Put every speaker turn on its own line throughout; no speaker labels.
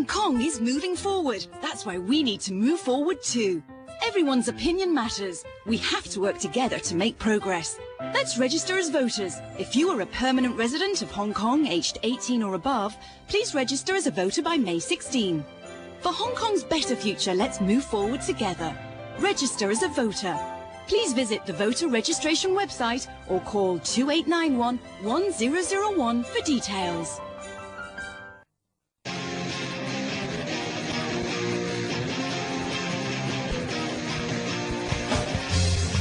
Kong is moving forward. That's why we need to move forward too. Everyone's opinion matters. We have to work together to make progress. Let's register as voters. If you are a permanent resident of Hong Kong aged 18 or above, please register as a voter by May 16. For Hong Kong's better future, let's move forward together. Register as a voter. Please visit the voter registration website or call 2891 1001 for details.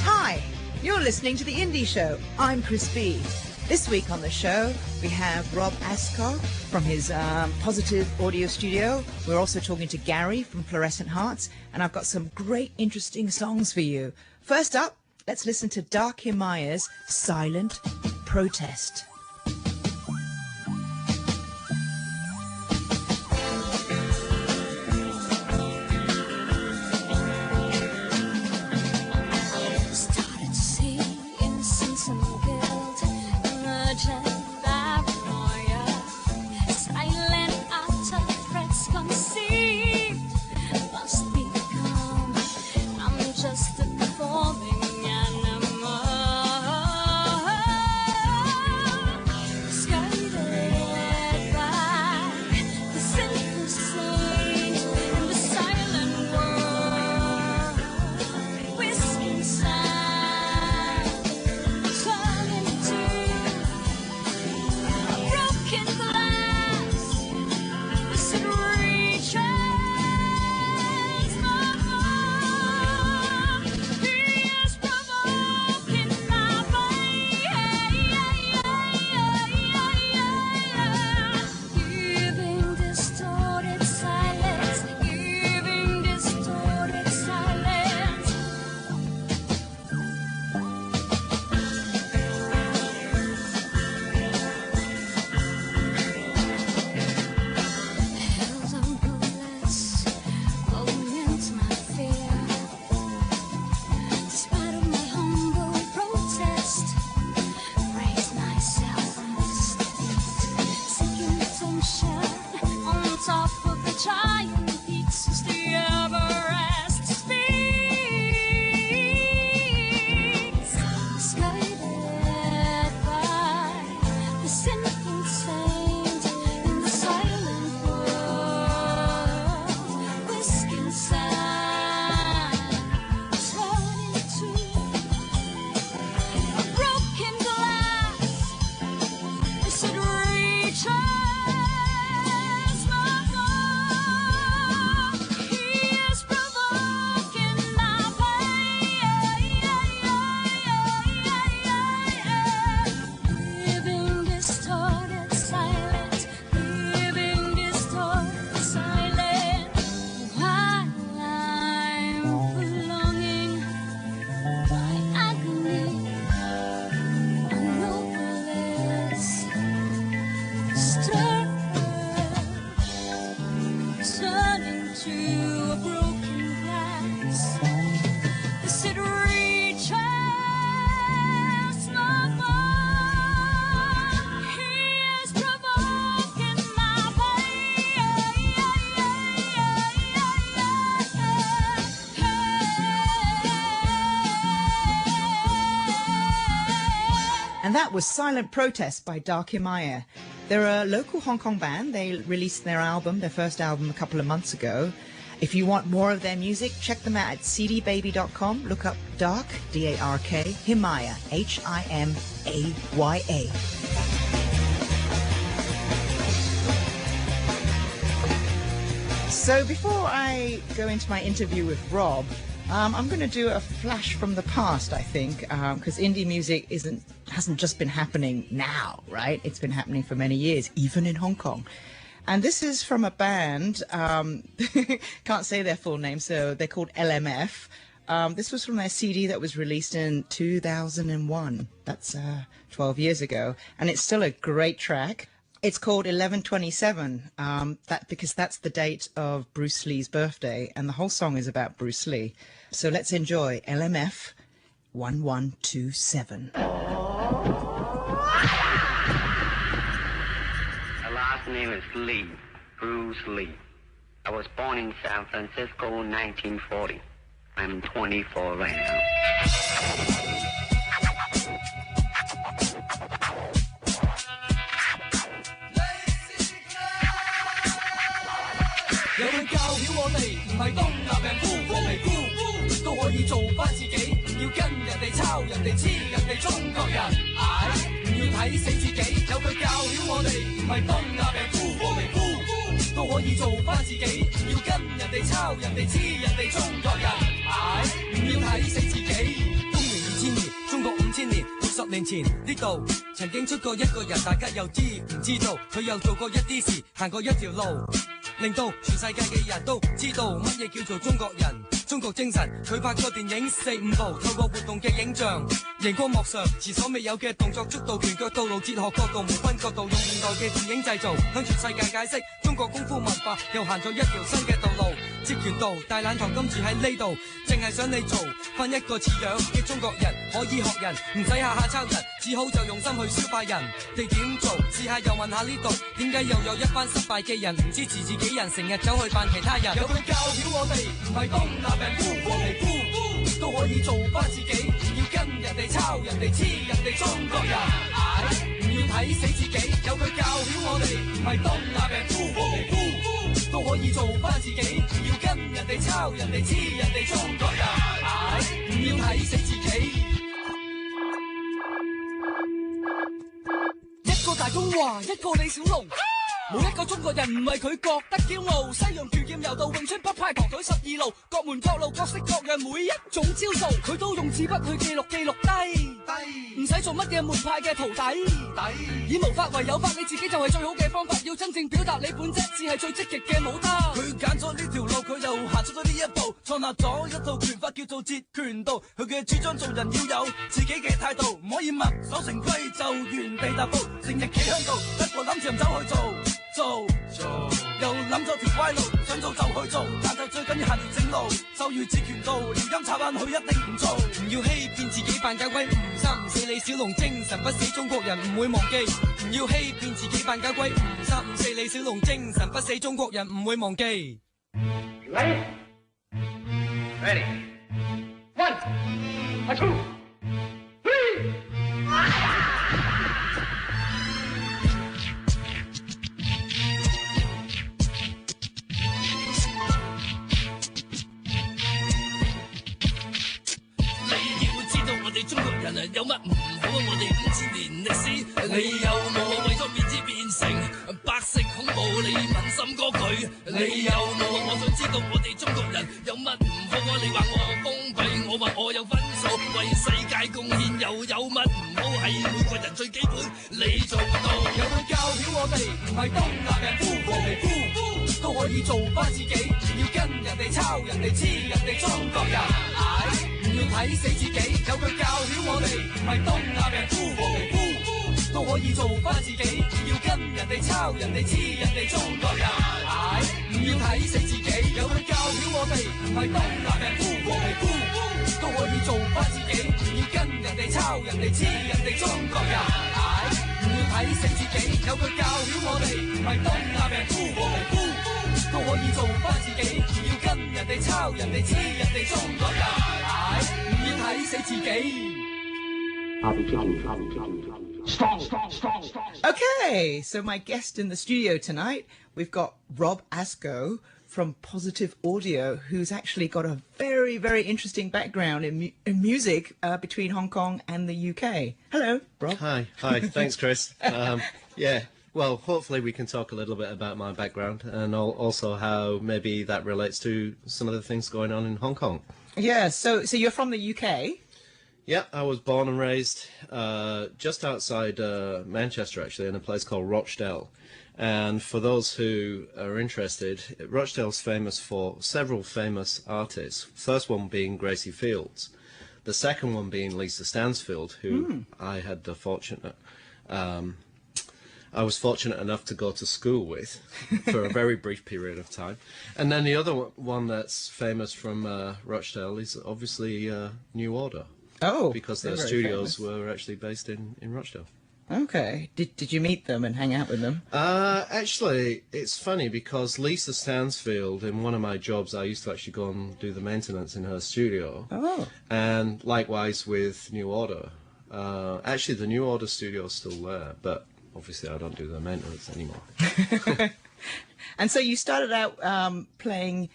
Hi, you're listening to The Indie Show. I'm Chris B. This week on the show, we have Rob Ascough from his Positive Audio Studio. We're also talking to Gary from Fluorescent Hearts, and I've got some great, interesting songs for you. First up, let's listen to Gary Gilmour's Silent Protest. And that was Silent Protest by Gary Gilmour. They're a local Hong Kong band. They released their first album, a couple of months ago. If you want more of their music, check them out at cdbaby.com. Look up Dark, D-A-R-K, Gilmour, H-I-M-A-Y-A. So before I go into my interview with Rob, I'm going to do a flash from the past, I think, because indie music hasn't just been happening now, right? It's been happening for many years, even in Hong Kong. And this is from a band, can't say their full name, so they're called LMF. This was from their CD that was released in 2001. That's 12 years ago. And it's still a great track. It's called 11/27, because that's the date of Bruce Lee's birthday, and the whole song is about Bruce Lee. So let's enjoy LMF 1127.
Her last name is Lee, Bruce Lee. I was born in San Francisco, 1940. I'm 24 right now.
有佢教曉我哋唔係東亞病夫黃皮膚都可以做返自己，唔要跟人哋抄人哋黐人哋中國人，唔要睇死自己。有佢教曉我哋唔係東亞病夫黃皮膚都可以做返自己，唔要跟人哋抄人哋黐人哋中國人，唔要睇死自己。公元2000年，中國5000年，60年前呢度曾經出過一個人，大家又知唔知道？佢又做過一啲事，行過一條路。令到全世界嘅人都知道乜嘢叫做中國人，中國精神。佢拍過電影4、5部，透過活動嘅影像，熒光幕上前所未有嘅動作速度，拳腳道路，哲學角度，無分角度，用現代嘅電影製造，向全世界解釋中國功夫文化又行咗一條新嘅道路。截拳道大懶堂今住喺呢度，淨係想你做翻一個似樣嘅中國人，可以學人，唔使下下抄人，只好就用心去消化人哋點做。試下又問下呢度，點解又有一班失敗嘅人唔支持自己人，成日走去扮其他人。有佢教曉我哋唔係東亞病夫黃皮膚都可以做翻自己，唔要跟人哋抄人哋黐人哋中國人，唔要睇死自己。有佢教曉我哋唔係東亞病夫黃皮膚都可以做翻自己，唔要跟人哋抄人哋黐人哋中國人，唔要睇死自己。一個大中華，一個李小龍。冇一個中國人唔係佢覺得驕傲，西洋拳劍柔道詠春北派唐腿12路，各門各路各式各樣每一種招數，佢都用紙筆去記錄低，唔使做乜嘢門派嘅徒弟，以無法為有法，你自己就係最好嘅方法，要真正表達你本質至係最積極嘅武德。佢揀咗呢條路，佢又行出咗呢一步，創立咗一套拳法叫做截拳道。佢嘅主張做人要有自己嘅態度，唔可以墨守成規就原地踏步，成日企喺度一個諗住唔走去做，又諗咗條歪路，想做就去做，但就最緊要行條正路，就如截拳道，撩陰插眼佢一定唔做，唔要欺騙自己扮假鬼，唔三唔四李小龍精神不死，中國人唔會忘記，唔要欺騙自己扮假鬼，唔三唔四李小龍精神不死，中國人唔會忘記。
Ready. 1, 2, 3.
中國人啊，有乜唔好啊？我哋5000年歷史，你有冇啊？為咗面子變成白色恐怖，你問心嗰句，你有冇啊？我想知道我哋中國人有乜唔好啊？你話我封閉，我話我有分數，為世界貢獻又有乜唔好？係每個人最基本，你做到。有佢教曉我哋唔係東亞病夫黃皮膚都可以做翻自己，唔要跟人哋抄人哋黐人哋中國人，要睇死自己。有佢教曉我哋唔係東亞病夫黃皮膚都可以做翻自己，唔要跟人哋抄人哋黐人哋中國人，唔要睇死自己。有佢教曉我哋唔係東亞病夫黃皮膚都可以做翻自己，唔要跟人哋抄人哋黐人哋中國人，唔要睇死自己。有佢教曉我哋唔係東亞病夫黃皮膚都可以做翻自己，唔要跟人哋抄人哋黐人哋中國人，唔要睇死自己。
Okay, so my guest in the studio tonight, we've got Rob Ascough from Positive Audio, who's actually got a very, very interesting background in music between Hong Kong and the UK. Hello, Rob.
Hi. Thanks, Chris. Yeah. Well, hopefully we can talk a little bit about my background and also how maybe that relates to some of the things going on in Hong Kong.
Yeah, so you're from the UK?
Yeah, I was born and raised just outside Manchester, actually, in a place called Rochdale. And for those who are interested, Rochdale's famous for several famous artists. First one being Gracie Fields. The second one being Lisa Stansfield, who I had the fortunate... I was fortunate enough to go to school with for a very brief period of time. And then the other one that's famous from Rochdale is obviously New Order.
Oh,
because their studios were actually based in Rochdale.
Okay. Did you meet them and hang out with them?
Actually, it's funny because Lisa Stansfield, in one of my jobs, I used to actually go and do the maintenance in her studio.
Oh.
And likewise with New Order. Actually, the New Order studio is still there, but obviously I don't do the maintenance anymore.
And so you started out playing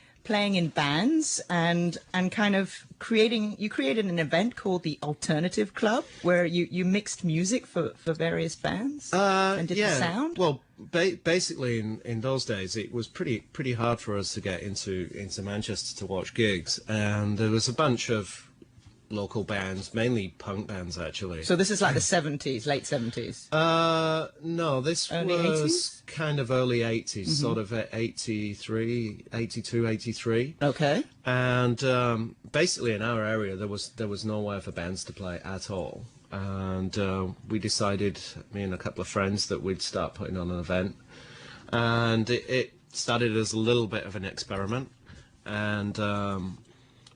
in bands and kind of created an event called the Alternative Club where you mixed music for various bands and did the sound.
Well, basically in those days it was pretty hard for us to get into Manchester to watch gigs, and there was a bunch of local bands, mainly punk bands actually.
So this is like the 70s, late 70s?
No, this
early
was
80s?
Kind of early 80s, sort of 83, 82, 83.
Okay.
And basically in our area there was nowhere for bands to play at all. And we decided, me and a couple of friends, that we'd start putting on an event. And it started as a little bit of an experiment. And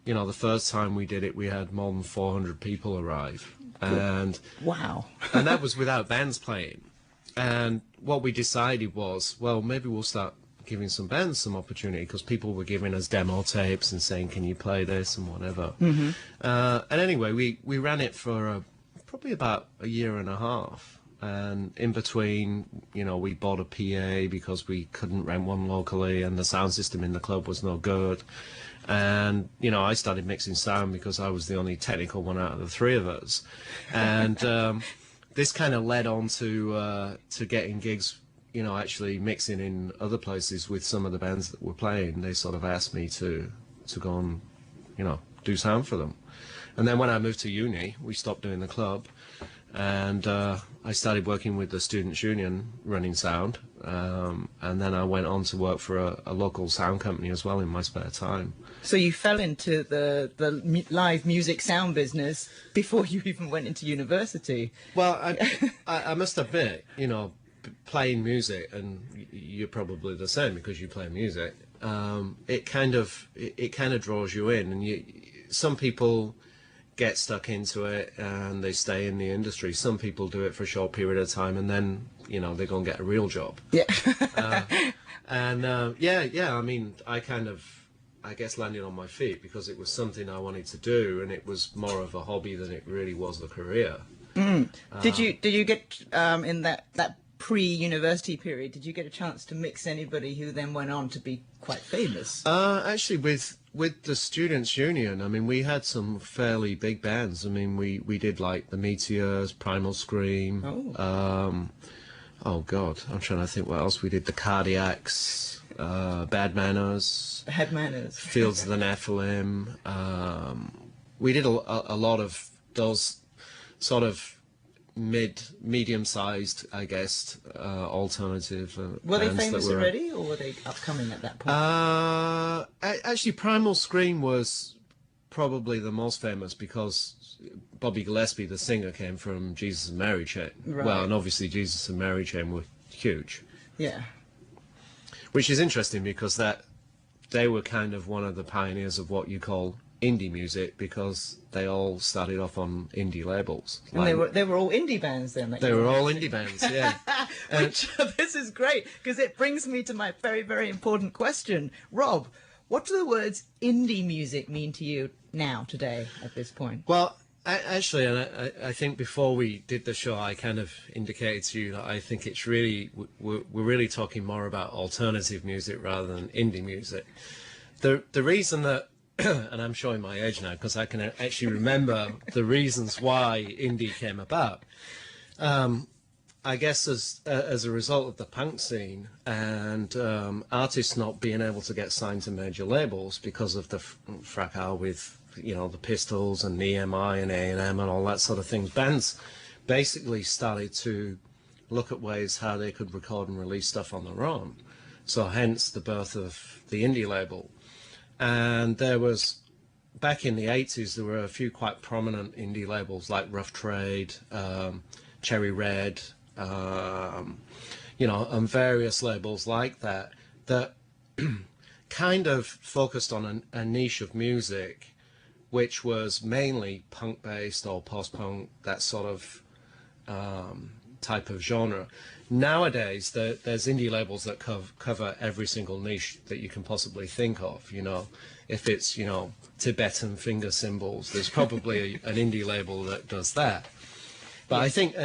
you know, the first time we did it, we had more than 400 people arrive. And
wow.
And that was without bands playing. And what we decided was, well, maybe we'll start giving some bands some opportunity, because people were giving us demo tapes and saying, can you play this and whatever.
Mm-hmm.
And anyway, we ran it for probably about a year and a half. And in between, you know, we bought a PA because we couldn't rent one locally, and the sound system in the club was no good. And, you know, I started mixing sound because I was the only technical one out of the three of us. And this kind of led on to getting gigs, you know, actually mixing in other places with some of the bands that were playing. They sort of asked me to go and, you know, do sound for them. And then when I moved to uni, we stopped doing the club. And I started working with the Students' Union running sound. And then I went on to work for a local sound company as well in my spare time.
So you fell into the live music sound business before you even went into university.
Well, I must admit, you know, playing music, and you're probably the same because you play music, it kind of draws you in. And some people get stuck into it and they stay in the industry. Some people do it for a short period of time and then, you know, they go and get a real job.
Yeah.
I mean, I guess landed on my feet because it was something I wanted to do, and it was more of a hobby than it really was a career.
Did you get in that pre-university period, did you get a chance to mix anybody who then went on to be quite famous?
Actually, with the Students' Union, I mean, we had some fairly big bands. I mean, we did like the Meteors, Primal Scream. Oh God, I'm trying to think what else we did. The Cardiacs, Bad Manners,
Bad Manners,
Fields of the Nephilim. We did a lot of those sort of medium-sized, I guess, alternative
were they
bands
famous
that were
already, or were they upcoming at that point?
Actually, Primal Scream was probably the most famous because Bobby Gillespie, the singer, came from Jesus and Mary Chain.
Right.
Well, and obviously Jesus and Mary Chain were huge.
Yeah.
Which is interesting because they were kind of one of the pioneers of what you call indie music, because they all started off on indie labels.
And they were all indie bands then?
They were all indie bands, yeah.
This is great, because it brings me to my very, very important question. Rob, what do the words indie music mean to you now, today, at this point?
Well, actually, and I think before we did the show, I kind of indicated to you that I think it's really, we're really talking more about alternative music rather than indie music. The reason that, and I'm showing my age now because I can actually remember the reasons why indie came about. I guess as a result of the punk scene and artists not being able to get signed to major labels because of the fracas with, you know, the Pistols and EMI and A&M and all that sort of thing, bands basically started to look at ways how they could record and release stuff on their own. So hence the birth of the indie label. And there was, back in the 80s, there were a few quite prominent indie labels like Rough Trade, Cherry Red, you know, and various labels like that, that kind of focused on a niche of music which was mainly punk-based or post-punk, that sort of type of genre. Nowadays, there's indie labels that cover every single niche that you can possibly think of. You know, if it's, you know, Tibetan finger cymbals, there's probably an indie label that does that. But I think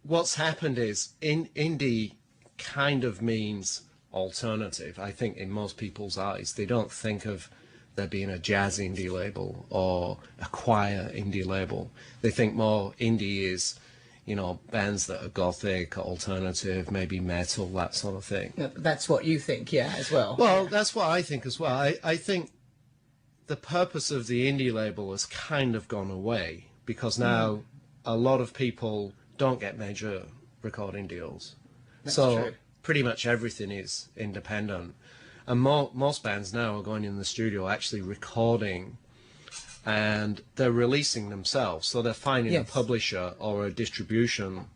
what's happened is indie kind of means alternative. I think in most people's eyes, they don't think of there being a jazz indie label or a choir indie label. They think more indie is, you know, bands that are gothic, alternative, maybe metal, that sort of thing.
That's what you think, yeah, as well.
Well, that's what I think as well. I think the purpose of the indie label has kind of gone away because now a lot of people don't get major recording deals.
That's
so
true.
Pretty much everything is independent. And most bands now are going in the studio actually recording, and they're releasing themselves. So they're finding a publisher or a distribution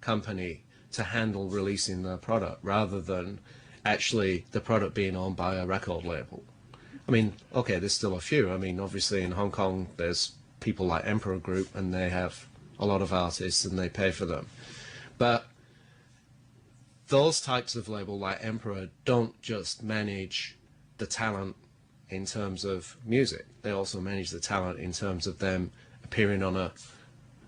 company to handle releasing their product rather than actually the product being owned by a record label. I mean, okay, there's still a few. I mean, obviously in Hong Kong there's people like Emperor Group, and they have a lot of artists and they pay for them. But those types of label like Emperor don't just manage the talent in terms of music. They also manage the talent in terms of them appearing on a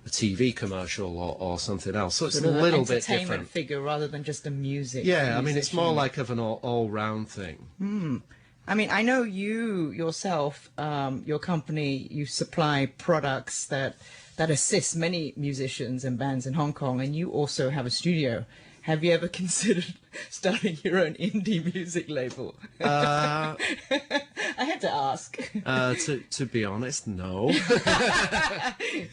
TV commercial or something else. So it's a little bit different.
Entertainment figure rather than just a music.
Yeah, I mean, it's more like of an all-round thing.
I mean, I know you yourself, your company, you supply products that assist many musicians and bands in Hong Kong, and you also have a studio. Have you ever considered starting your own indie music label? I had to ask.
To be honest, no.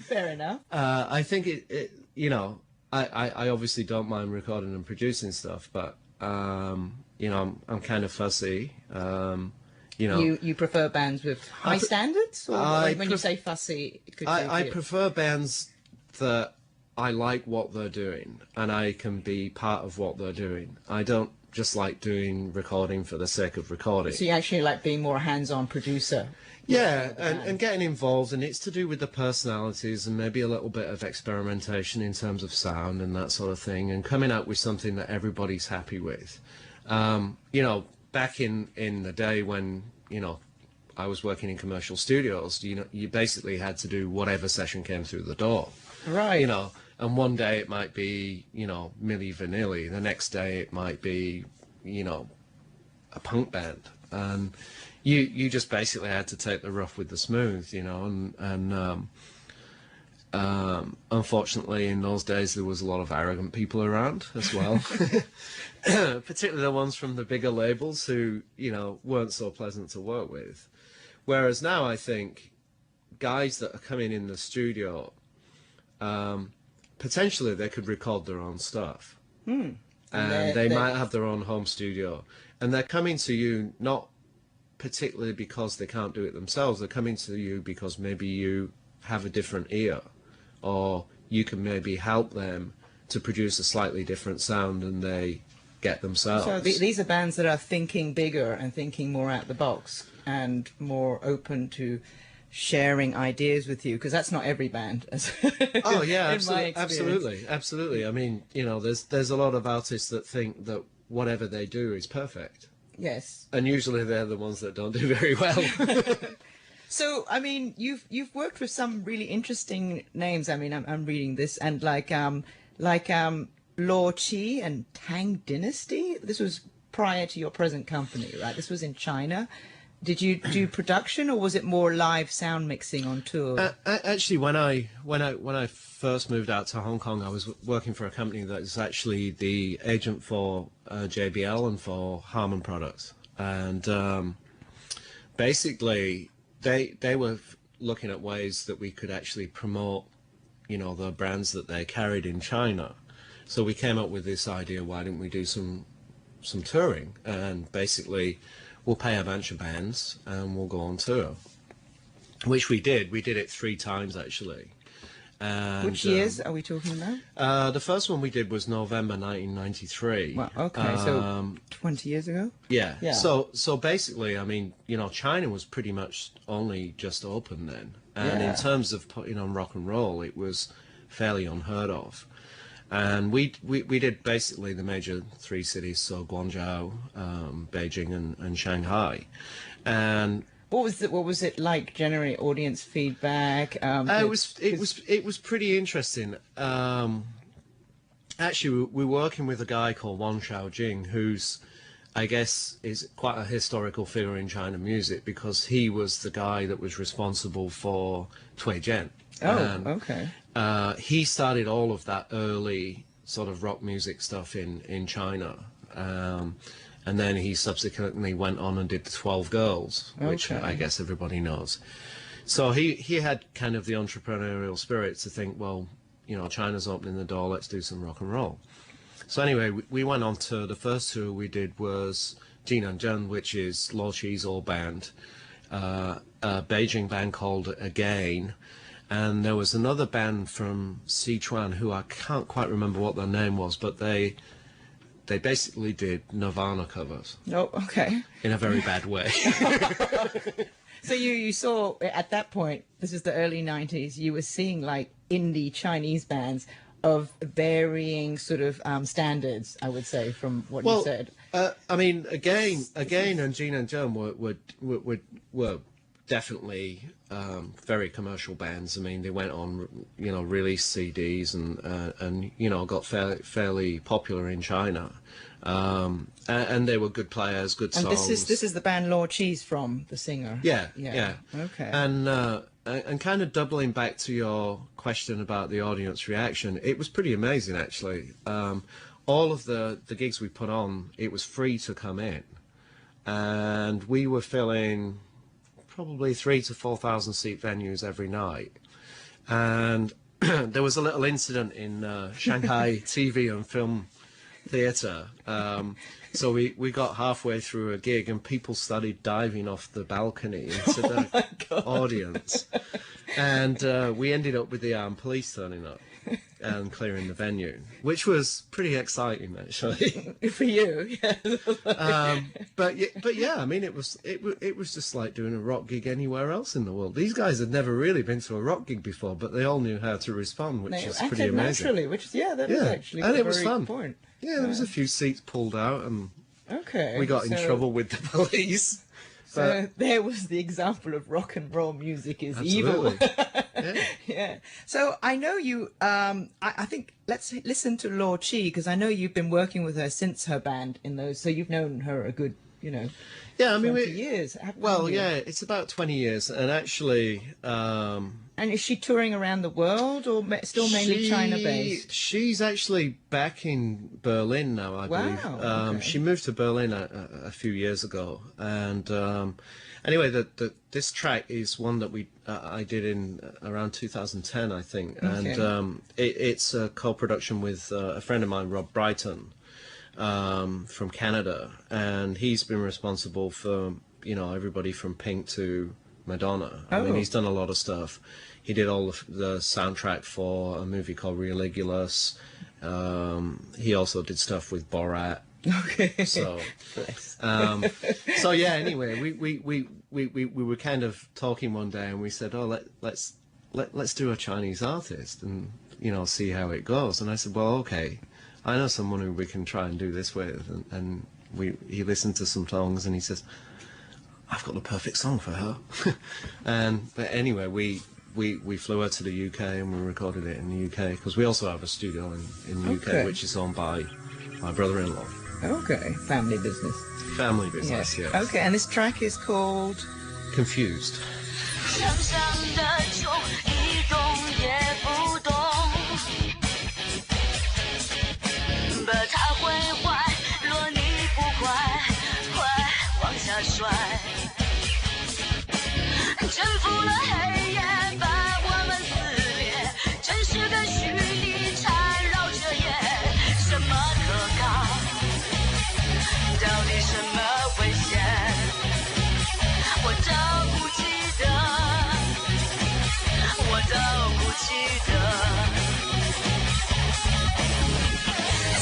Fair enough.
I think it you know, I obviously don't mind recording and producing stuff, but you know, I'm kind of fussy. You know,
you prefer bands with high standards, or when you say fussy,
I prefer bands that I like what they're doing and I can be part of what they're doing. I don't just like doing recording for the sake of recording.
So you actually like being more a hands-on producer?
Yeah, and getting involved, and it's to do with the personalities and maybe a little bit of experimentation in terms of sound and that sort of thing, and coming out with something that everybody's happy with. You know, back in the day when, you know, I was working in commercial studios, you know, you basically had to do whatever session came through the door.
Right.
You know, and one day it might be, you know, Milli Vanilli. The next day it might be, you know, a punk band. And you just basically had to take the rough with the smooth, you know. And unfortunately, in those days, there was a lot of arrogant people around as well. Particularly the ones from the bigger labels who, you know, weren't so pleasant to work with. Whereas now I think guys that are coming in the studio, potentially they could record their own stuff. And they might have their own home studio. And they're coming to you not particularly because they can't do it themselves. They're coming to you because maybe you have a different ear, or you can maybe help them to produce a slightly different sound than they get themselves.
So these are bands that are thinking bigger and thinking more out the box and more open to sharing ideas with you, because that's not every band.
Oh yeah, absolutely. I mean, you know, there's a lot of artists that think that whatever they do is perfect.
Yes.
And usually they're the ones that don't do very well.
So, I mean, you've worked with some really interesting names. I mean, I'm reading this, and like Law Chi and Tang Dynasty. This was prior to your present company, right? This was in China. Did you do production, or was it more live sound mixing on tour?
Actually, when I first moved out to Hong Kong, I was working for a company that is actually the agent for JBL and for Harman Products, and basically they were looking at ways that we could actually promote, you know, the brands that they carried in China. So we came up with this idea: why didn't we do some touring? And basically, we'll pay a bunch of bands and we'll go on tour, which we did. We did it 3 times actually. And,
which years are we talking about?
The first one we did was November 1993.
Well, okay, so 20 years ago?
Yeah. So basically, I mean, you know, China was pretty much only just open then. And in terms of putting on rock and roll, it was fairly unheard of. And we did basically the major 3 cities, so Guangzhou, Beijing, and Shanghai. And
what was it like? Generally, audience feedback.
It was pretty interesting. Actually, we're working with a guy called Wang Xiaojing, who's, I guess, is quite a historical figure in China music, because he was the guy that was responsible for Tui Jian.
Okay.
He started all of that early sort of rock music stuff in China. And then he subsequently went on and did the 12 Girls, which I guess everybody knows. So he had kind of the entrepreneurial spirit to think, well, you know, China's opening the door, let's do some rock and roll. So anyway, we went on to the first tour we did was Jinan, which is Luo Qi's old band, a Beijing band called Again, and there was another band from Sichuan who I can't quite remember what their name was, but they basically did Nirvana covers.
Oh, okay.
In a very bad way.
So you saw at that point, this is the early 90s, you were seeing like indie Chinese bands of varying sort of standards, I would say, from what you said.
I mean, again, and Jinan were definitely very commercial bands. I mean, they went on, you know, released CDs and you know, got fairly popular in China. And they were good players, good songs.
And this is the band Luo Qi's from, the singer.
Yeah.
Okay.
And kind of doubling back to your question about the audience reaction, it was pretty amazing actually. All of the gigs we put on, it was free to come in, and we were filling probably 3,000 to 4,000 seat venues every night. And there was a little incident in Shanghai TV and film theatre. So we got halfway through a gig and people started diving off the balcony into the audience. And we ended up with the armed police turning up and clearing the venue, which was pretty exciting actually.
For you, yeah.
But yeah, I mean, it was just like doing a rock gig anywhere else in the world. These guys had never really been to a rock gig before, but they all knew how to respond, which is pretty amazing.
Naturally, which is actually
and
a
it was
very
fun.
good point.
Yeah, there was a few seats pulled out, and
we
got in trouble with the police.
So there was the example of rock and roll music is
Absolutely.
evil. Yeah. So I know you, I think let's listen to Luo Qi, because I know you've been working with her since her band in those, so you've known her a good, you know,
yeah, I mean,
20 years.
Well, yeah, it's about 20 years, and actually...
and is she touring around the world, or still mainly China-based?
She's actually back in Berlin now, I believe.
Okay.
She moved to Berlin a few years ago, and anyway, this track is one that I did in around 2010, I think, and it's a co-production with a friend of mine, Rob Brighton, from Canada, and he's been responsible for, you know, everybody from Pink to Madonna. I mean, he's done a lot of stuff. He did all of the soundtrack for a movie called Religulous. He also did stuff with Borat.
Okay.
So, so yeah. Anyway, we were kind of talking one day, and we said, "Oh, let's do a Chinese artist, and you know, see how it goes." And I said, "Well, okay, I know someone who we can try and do this with." And he listened to some songs, and he says, "I've got the perfect song for her." But anyway, we flew her to the UK and we recorded it in the UK, because we also have a studio in the UK, which is owned by my brother-in-law.
Okay, family business.
Family business, yeah.
Okay, and this track is called
Confused.
想象的就一动也不动，把它毁坏。若你不快，快往下摔，征服了黑夜，把我们撕裂，真实跟虚拟缠绕着夜，什么可靠？到底什么危险？我都不记得，我都不记得。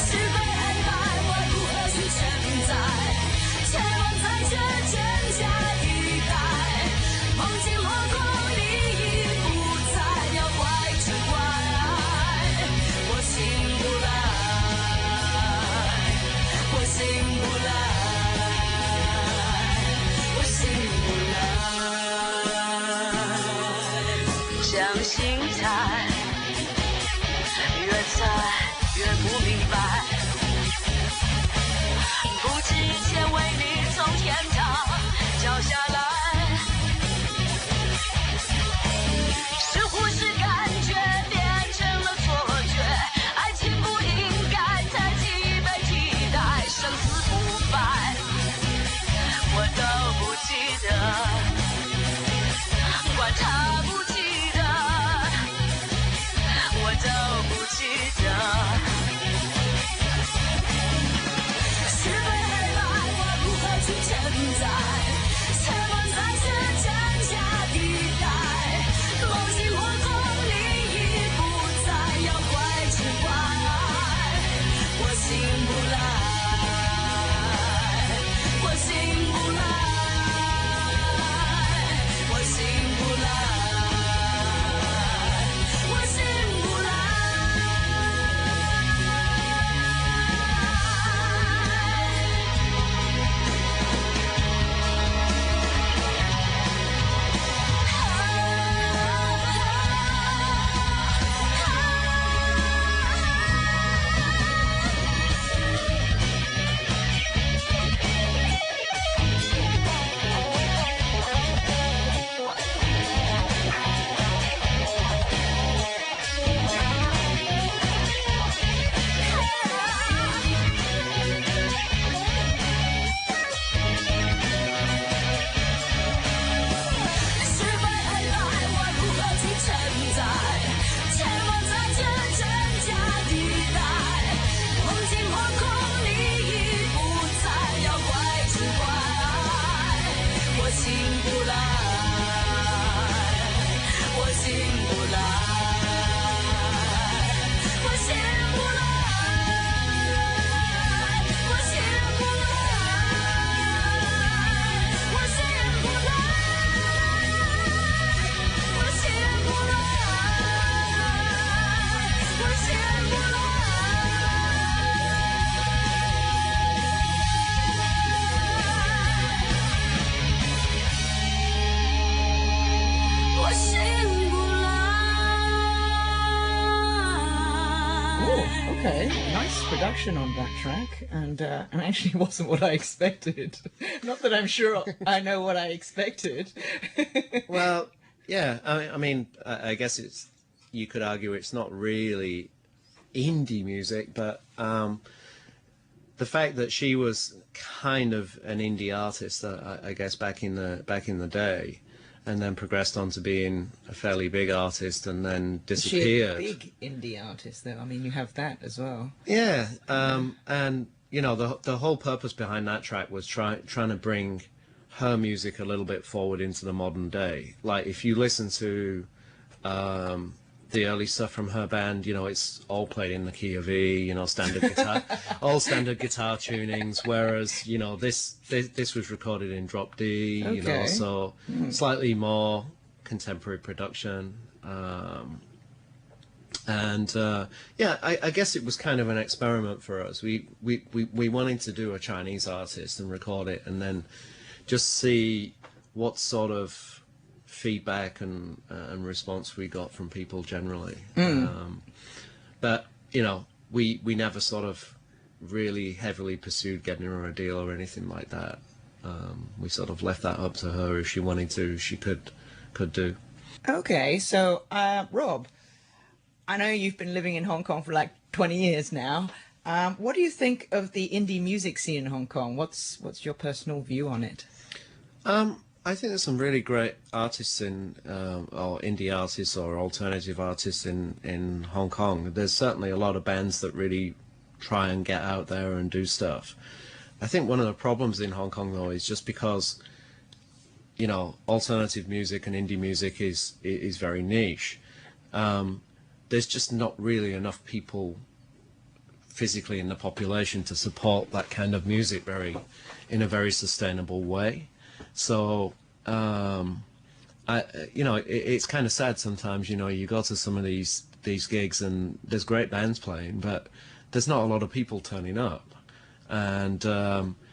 是非黑白，我如何去承载？前往在这真假以待，梦境落空，你不来，我醒不来。将心猜，越猜越不明白。不值钱为你从天堂掉下来。似乎是感觉变成了错觉，爱情不应该太轻易被替代，生死不败，我都不记得，管他不记得，我都不记得。是非黑白，我如何去承载？才忘在这真假地带。梦醒或梦里已不在，要怪只怪我醒不来，我醒不来，我醒不来，我醒不来。是非黑白，我如何去承载？前往在这真假地带，梦境或空里已不在，要怪只怪我醒不来，我醒不来，我醒不来，我醒不来，我醒不来。我醒不来，我醒不来。我醒不来。
Oh, okay. Nice production on that track, and actually wasn't what I expected. Not that I'm sure I know what I expected.
Well, yeah, I mean, I guess you could argue it's not really indie music, but the fact that she was kind of an indie artist, I guess back in the day, and then progressed on to being a fairly big artist, and then disappeared.
She a big indie artist, though. I mean, you have that as well.
Yeah, and you know the whole purpose behind that track was trying to bring her music a little bit forward into the modern day. Like if you listen to the early stuff from her band, you know, it's all played in the key of E, you know, standard guitar, all standard guitar tunings. Whereas, you know, this was recorded in drop D, you know, so slightly more contemporary production. Yeah, I guess it was kind of an experiment for us. We wanted to do a Chinese artist and record it, and then just see what sort of feedback and response we got from people generally. But you know, we never sort of really heavily pursued getting her a deal or anything like that. We sort of left that up to her. If she wanted to, she could do.
Okay, so Rob, I know you've been living in Hong Kong for like 20 years now. What do you think of the indie music scene in Hong Kong? What's your personal view on it?
I think there's some really great artists or indie artists or alternative artists in Hong Kong. There's certainly a lot of bands that really try and get out there and do stuff. I think one of the problems in Hong Kong, though, is just because, you know, alternative music and indie music is very niche. There's just not really enough people physically in the population to support that kind of music in a very sustainable way. So, you know, it's kind of sad sometimes. You know, you go to some of these gigs and there's great bands playing, but there's not a lot of people turning up. and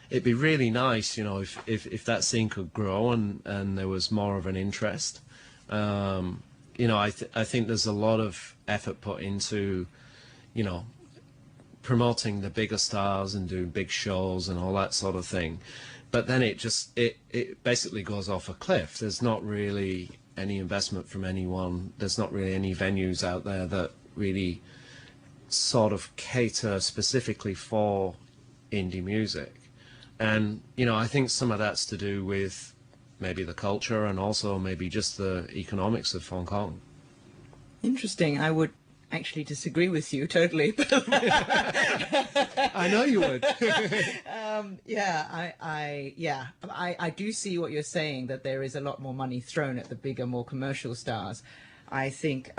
it'd be really nice, you know, if that scene could grow and there was more of an interest. You know, I think there's a lot of effort put into, you know, promoting the bigger stars and doing big shows and all that sort of thing, but then it basically goes off a cliff. There's not really any investment from anyone. There's not really any venues out there that really sort of cater specifically for indie music. And, you know, I think some of that's to do with maybe the culture and also maybe just the economics of Hong Kong.
Interesting. I would actually disagree with you totally.
I know you would.
I do see what you're saying, that there is a lot more money thrown at the bigger, more commercial stars. I think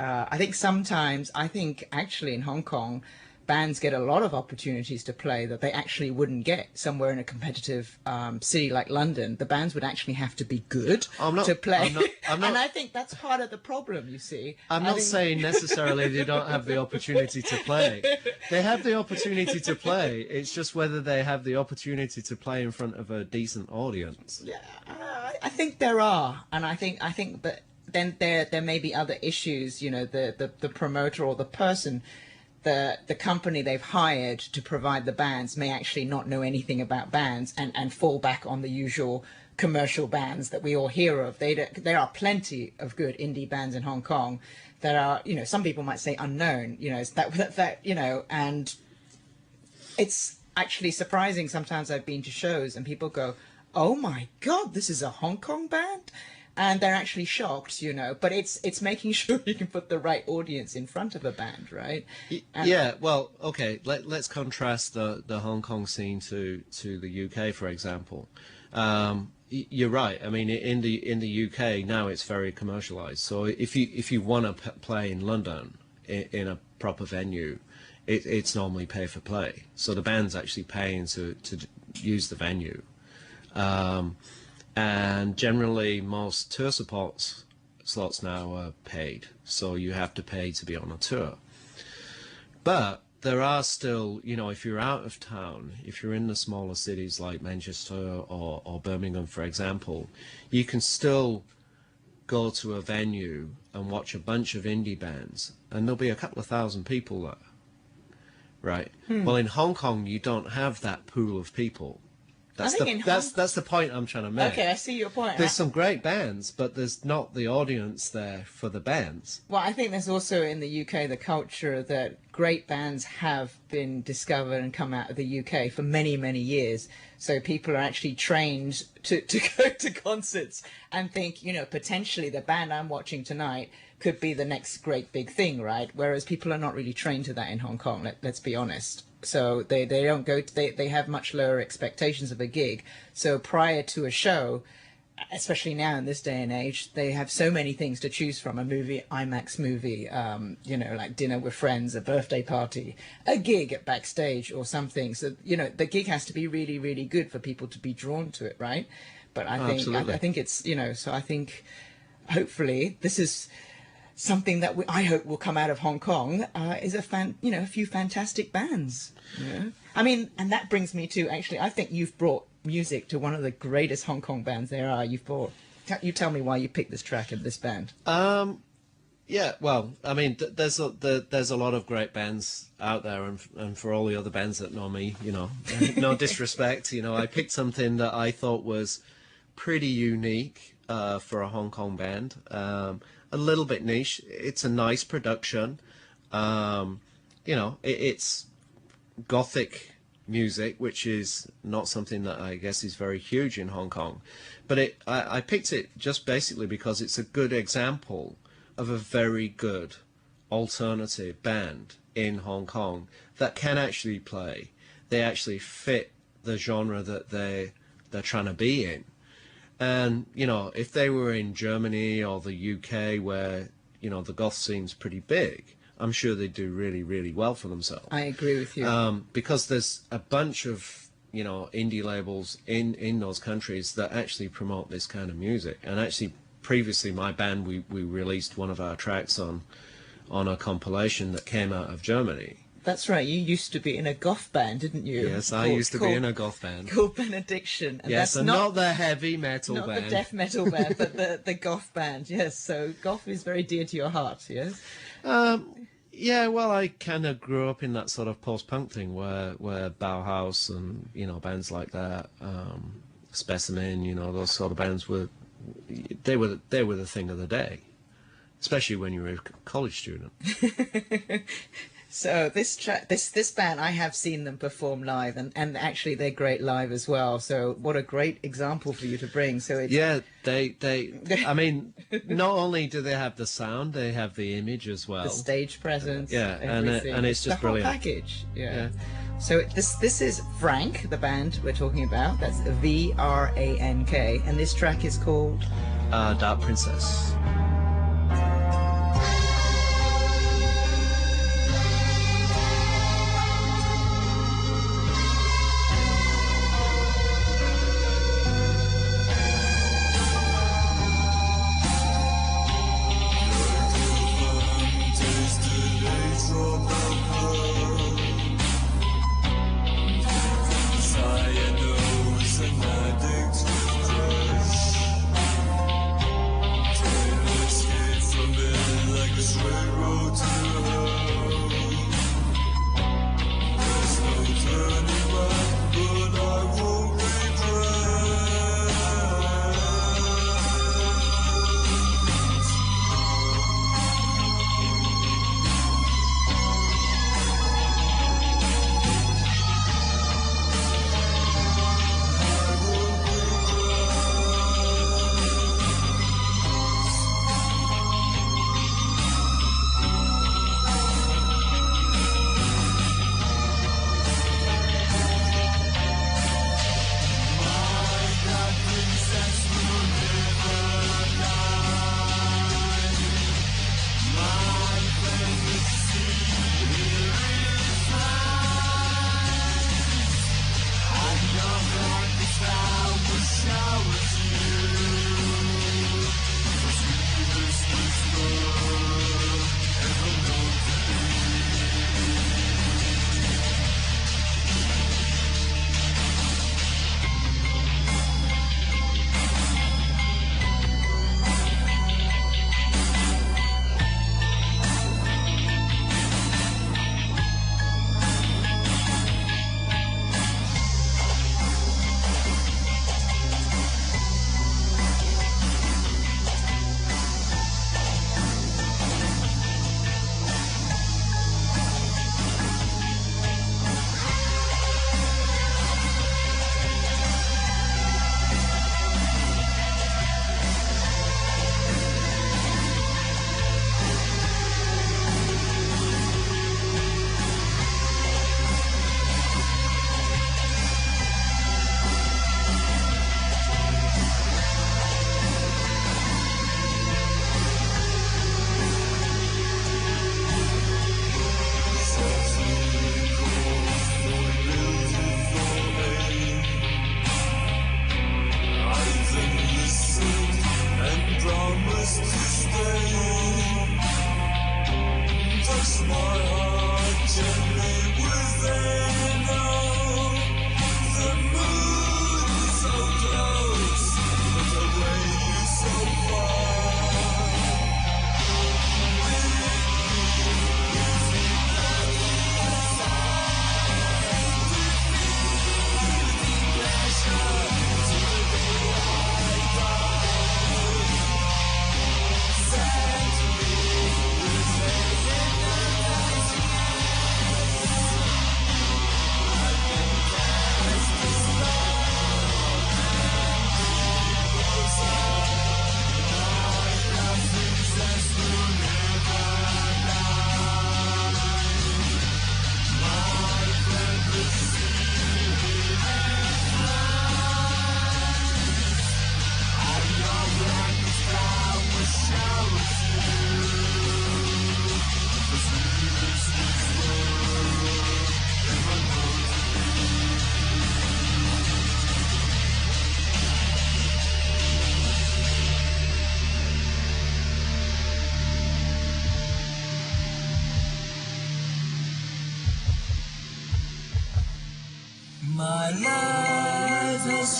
sometimes actually in Hong Kong, bands get a lot of opportunities to play that they actually wouldn't get somewhere in a competitive city like London. The bands would actually have to be good to play. I'm not, and I think that's part of the problem, you see.
I'm not saying necessarily they don't have the opportunity to play. They have the opportunity to play. It's just whether they have the opportunity to play in front of a decent audience.
Yeah, I think there are. And I think that then there may be other issues, you know, the promoter or the person, the company they've hired to provide the bands may actually not know anything about bands and fall back on the usual commercial bands that we all hear of. There are plenty of good indie bands in Hong Kong that are, you know, some people might say unknown, you know, that you know, and it's actually surprising. Sometimes I've been to shows and people go, "Oh my God, this is a Hong Kong band?" And they're actually shocked, you know, but it's making sure you can put the right audience in front of a band, right?
Yeah, well, okay, let's contrast the Hong Kong scene to the UK, for example. You're right. I mean, in the UK now it's very commercialized. So if you want to play in London in a proper venue, it's normally pay for play. So the band's actually paying to use the venue. And generally, most tour support slots now are paid, so you have to pay to be on a tour. But there are still, you know, if you're out of town, if you're in the smaller cities like Manchester or Birmingham, for example, you can still go to a venue and watch a bunch of indie bands, and there'll be a couple of thousand people there, right? Well, in Hong Kong, you don't have that pool of people. That's the point I'm trying to make.
Okay, I see your point.
There's some great bands, but there's not the audience there for the bands.
Well, I think there's also in the UK the culture that great bands have been discovered and come out of the UK for many, many years. So people are actually trained to go to concerts and think, you know, potentially the band I'm watching tonight could be the next great big thing, right? Whereas people are not really trained to that in Hong Kong, let's be honest. So they don't go to, they have much lower expectations of a gig. So prior to a show, especially now in this day and age, they have so many things to choose from: a movie, IMAX movie, you know, like dinner with friends, a birthday party, a gig at backstage or something. So, you know, the gig has to be really, really good for people to be drawn to it, right? But I think it's, you know, so I think hopefully this is something that I hope will come out of Hong Kong, is a few fantastic bands. Yeah. I mean, and that brings me to, actually, I think you've brought music to one of the greatest Hong Kong bands there are. You tell me why you picked this track and this band.
Yeah, well, I mean, there's a lot of great bands out there, and for all the other bands that know me, you know, no disrespect, you know, I picked something that I thought was pretty unique for a Hong Kong band. A little bit niche. It's a nice production. You know, it's gothic music, which is not something that I guess is very huge in Hong Kong. But I picked it just basically because it's a good example of a very good alternative band in Hong Kong that can actually play. They actually fit the genre that they're trying to be in. And, you know, if they were in Germany or the UK where, you know, the goth scene's pretty big, I'm sure they'd do really, really well for themselves.
I agree with you.
Because there's a bunch of, you know, indie labels in those countries that actually promote this kind of music. And actually, previously, my band, we released one of our tracks on a compilation that came out of Germany.
That's right. You used to be in a goth band, didn't you?
Yes, I used to be in a goth band.
Called Benediction. And
yes,
that's
and not the heavy metal
not
band.
the death metal band, but the goth band. Yes, so goth is very dear to your heart, yes?
Yeah, well, I kind of grew up in that sort of post-punk thing where Bauhaus and, you know, bands like that, Specimen, you know, those sort of bands were the thing of the day, especially when you were a college student.
So this band, I have seen them perform live, and actually they're great live as well. So what a great example for you to bring. So it's...
Yeah, I mean, not only do they have the sound, they have the image as well.
The stage presence.
Yeah,
everything.
and it's just
the whole
brilliant.
package. Yeah. So this is Vrank, the band we're talking about. That's VRANK, and this track is called
Dark Princess.
Knows an addict with crush.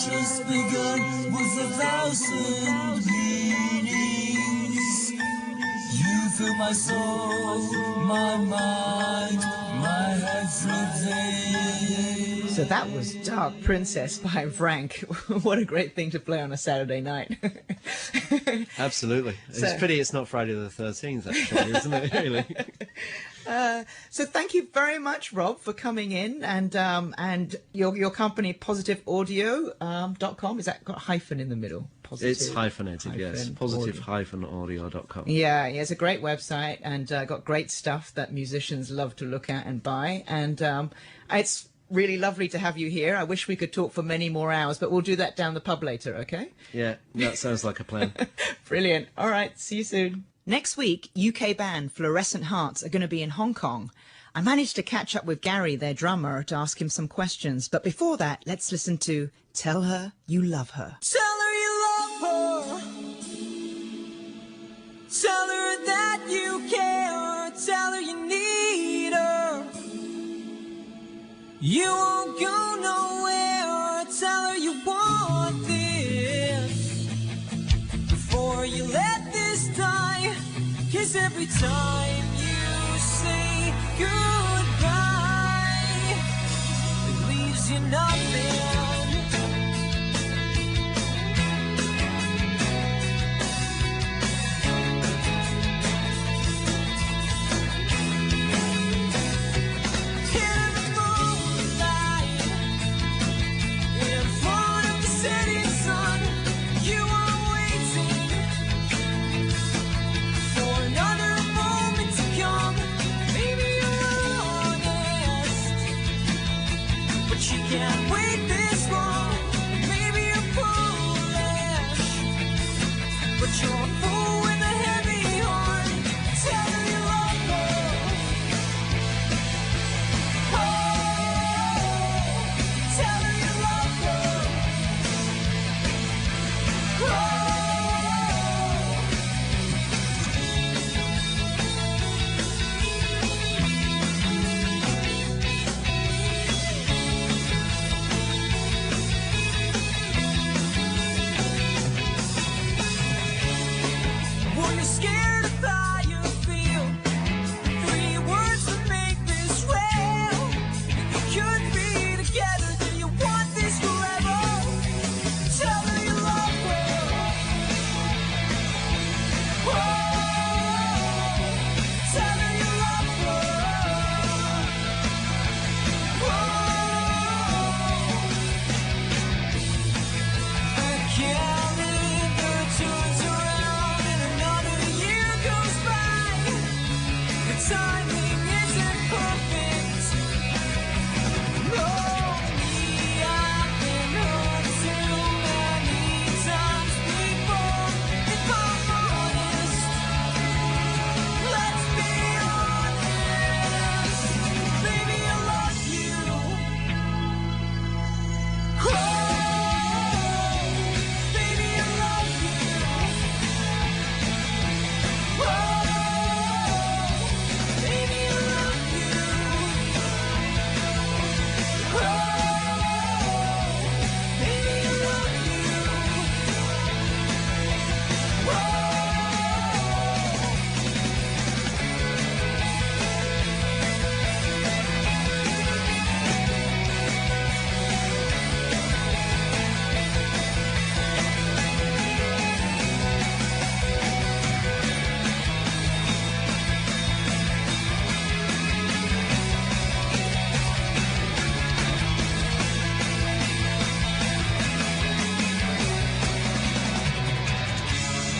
just begun with 1,000 meanings. You fill my soul, my mind, my everything.
So that was Dark Princess by Vrank. What a great thing to play on a Saturday night.
Absolutely.
So-
It's pity it's not Friday the 13th, actually, isn't it, really?
So thank you very much, Rob, for coming in, and your company positiveaudio.com. Is that got a hyphen in the middle? Positive
It's hyphenated, yes.
audio.
Positive-audio.com.
Yeah, it's a great website, and got great stuff that musicians love to look at and buy. And it's really lovely to have you here. I wish we could talk for many more hours, but we'll do that down the pub later, okay?
Yeah, that sounds like a plan.
Brilliant. All right, see you soon. Next week, UK band Fluorescent Hearts are going to be in Hong Kong. I managed to catch up with Gary, their drummer, to ask him some questions. But before that, let's listen to Tell Her You Love Her.
Tell her you love her. Tell her that you care. Tell her you need her. You won't go nowhere. Tell her you want this before you let this die. 'Cause every time you say goodbye, it leaves you nothing. Can't wait this long. Maybe you're foolish, but you're a fool with a heavy heart. Tell her you love her. Oh, tell her you love her. When you're scared of how you feel, 3 words to make this real. You could be together, do you want this forever? Tell her you love her. Oh, tell her you love her. Oh, I can't believe the turns around and another year goes by. The timing isn't perfect. No, me, I've been hurt too many times before. If I'm honest, let's be honest. Baby, I love you. Oh, baby, I love you. Oh, baby, I love you. Oh, baby, I love you.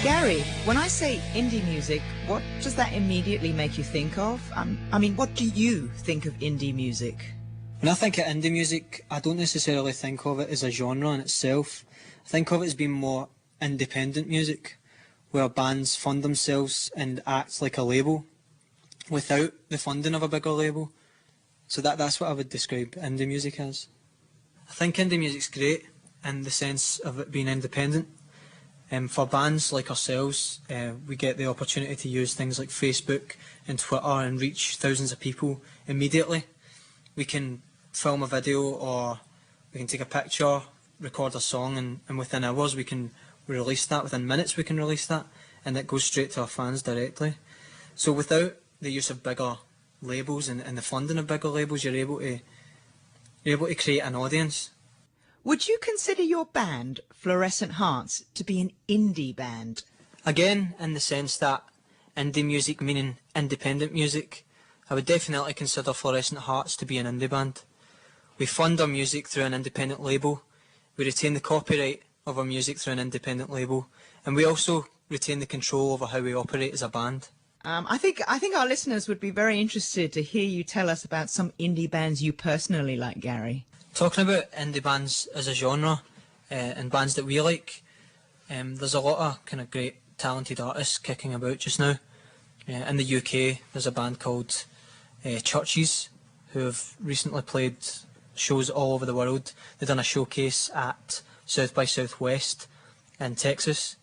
Gary, when I say indie music, what does that immediately make you think of? I mean, what do you think of indie music?
When I think of indie music, I don't necessarily think of it as a genre in itself. I think of it as being more independent music, where bands fund themselves and act like a label without the funding of a bigger label. So that's what I would describe indie music as. I think indie music's great in the sense of it being independent. For bands like ourselves, we get the opportunity to use things like Facebook and Twitter and reach thousands of people immediately. We can film a video or we can take a picture record a song and within hours we can release that, within minutes we can release that, and it goes straight to our fans directly. So without the use of bigger labels and the funding of bigger labels, you're able to create an audience.
Would you consider your band, Fluorescent Hearts, to be an indie band?
Again, in the sense that indie music meaning independent music, I would definitely consider Fluorescent Hearts to be an indie band. We fund our music through an independent label, we retain the copyright of our music through an independent label, and we also retain the control over how we operate as a band.
I think our listeners would be very interested to hear you tell us about some indie bands you personally like, Gary.
Talking about indie bands as a genre and bands that we like, there's a lot of kind of great talented artists kicking about just now. In the UK, there's a band called Churches who have recently played shows all over the world. They've done a showcase at South by Southwest in Texas,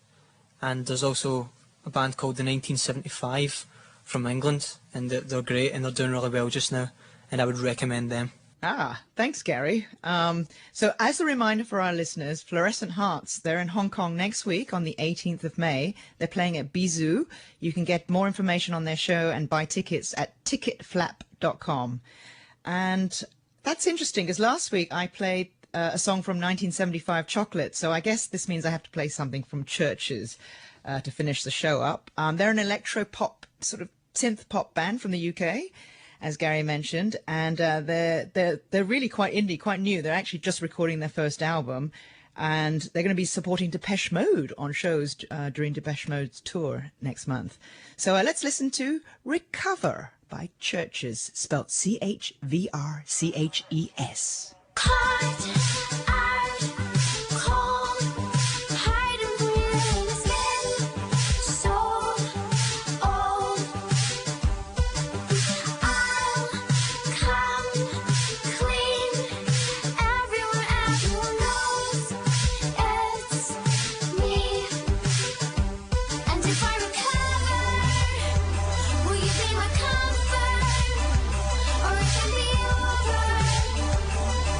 and there's also a band called the 1975 from England, and they're great and they're doing really well just now, and I would recommend them.
Thanks, Gary. So as a reminder for our listeners, Fluorescent Hearts, they're in Hong Kong next week on the 18th of May. They're playing at Bizou. You can get more information on their show and buy tickets at ticketflap.com. And that's interesting, because last week I played a song from 1975, Chocolate, so I guess this means I have to play something from Churches to finish the show up. They're an electro-pop, sort of synth-pop band from the UK, as Gary mentioned, and they're really quite indie, quite new. They're actually just recording their first album, and they're going to be supporting Depeche Mode on shows during Depeche Mode's tour next month. So let's listen to Recover by Churches, spelt Chvrches.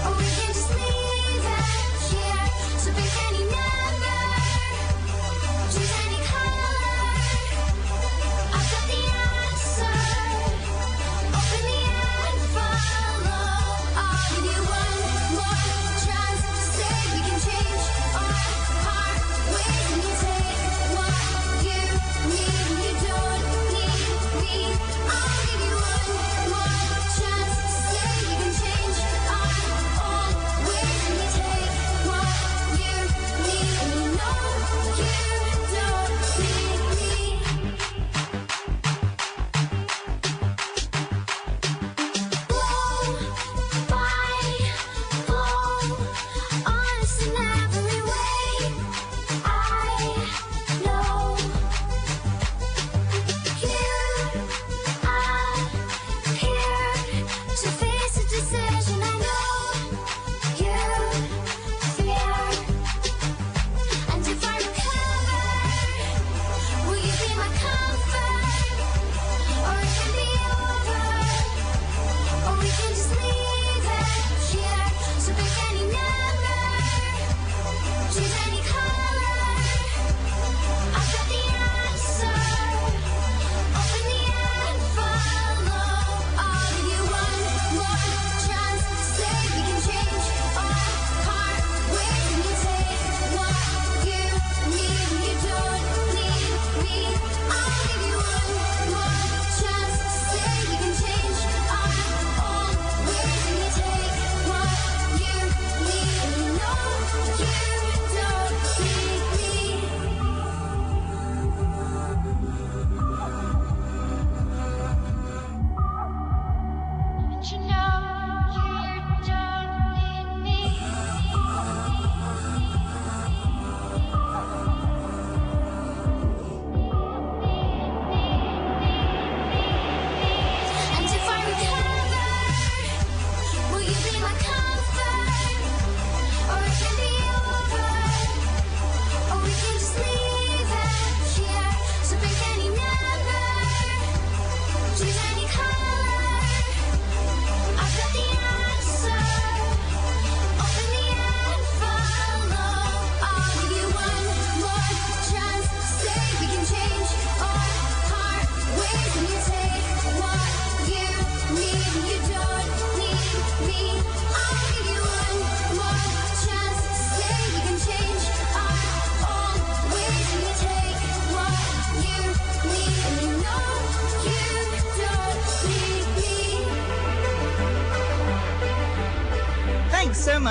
Or we can just leave.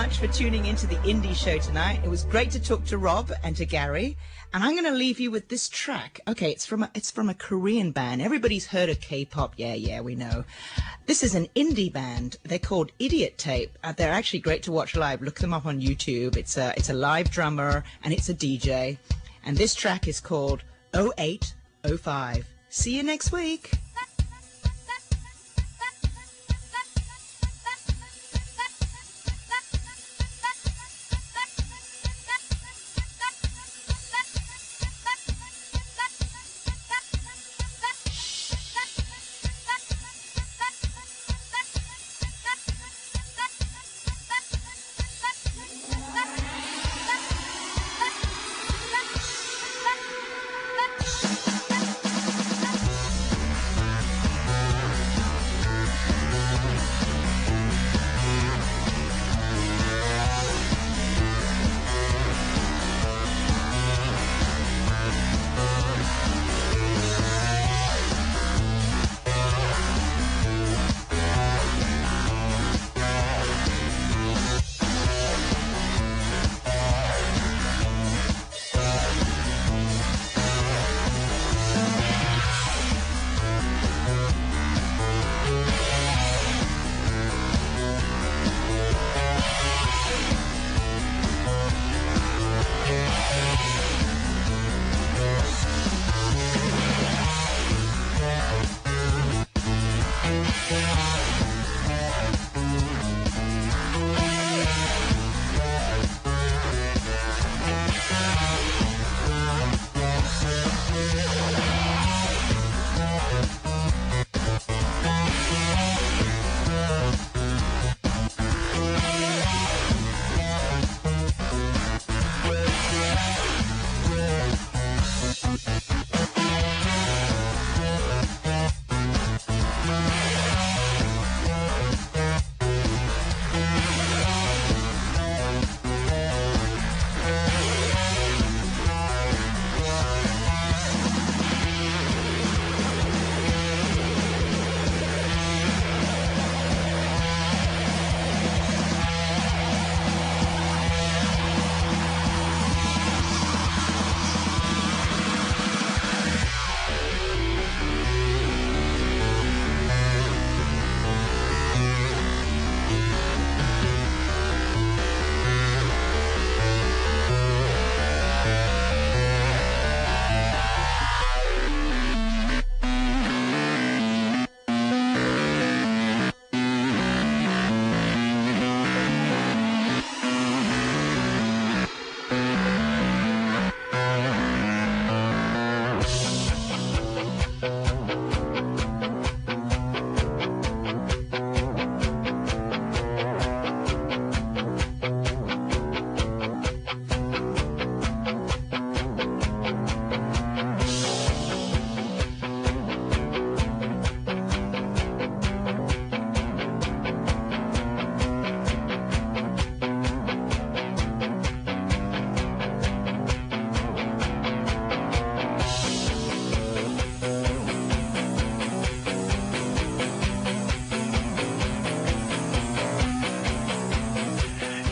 much for tuning into the Indie Show tonight. It was great to talk to Rob and to Gary. And I'm going to leave you with this track. Okay, it's from a Korean band. Everybody's heard of K-pop. Yeah, we know. This is an indie band. They're called Idiot Tape. They're actually great to watch live. Look them up on YouTube. It's a live drummer and it's a DJ. And this track is called 0805. See you next week.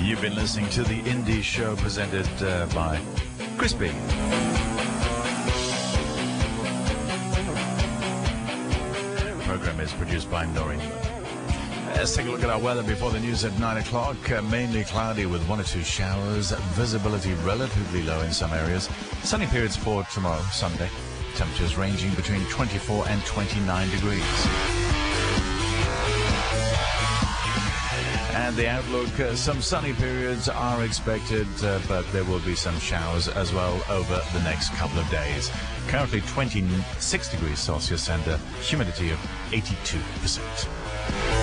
You've been listening to the Indie Show presented by Crispy. The program is produced by Noreen. Let's take a look at our weather before the news at 9 o'clock. Mainly cloudy with 1 or 2 showers. Visibility relatively low in some areas. Sunny periods for tomorrow, Sunday. Temperatures ranging between 24 and 29 degrees. And the outlook, some sunny periods are expected, but there will be some showers as well over the next couple of days. Currently 26 degrees Celsius and a humidity of 82%.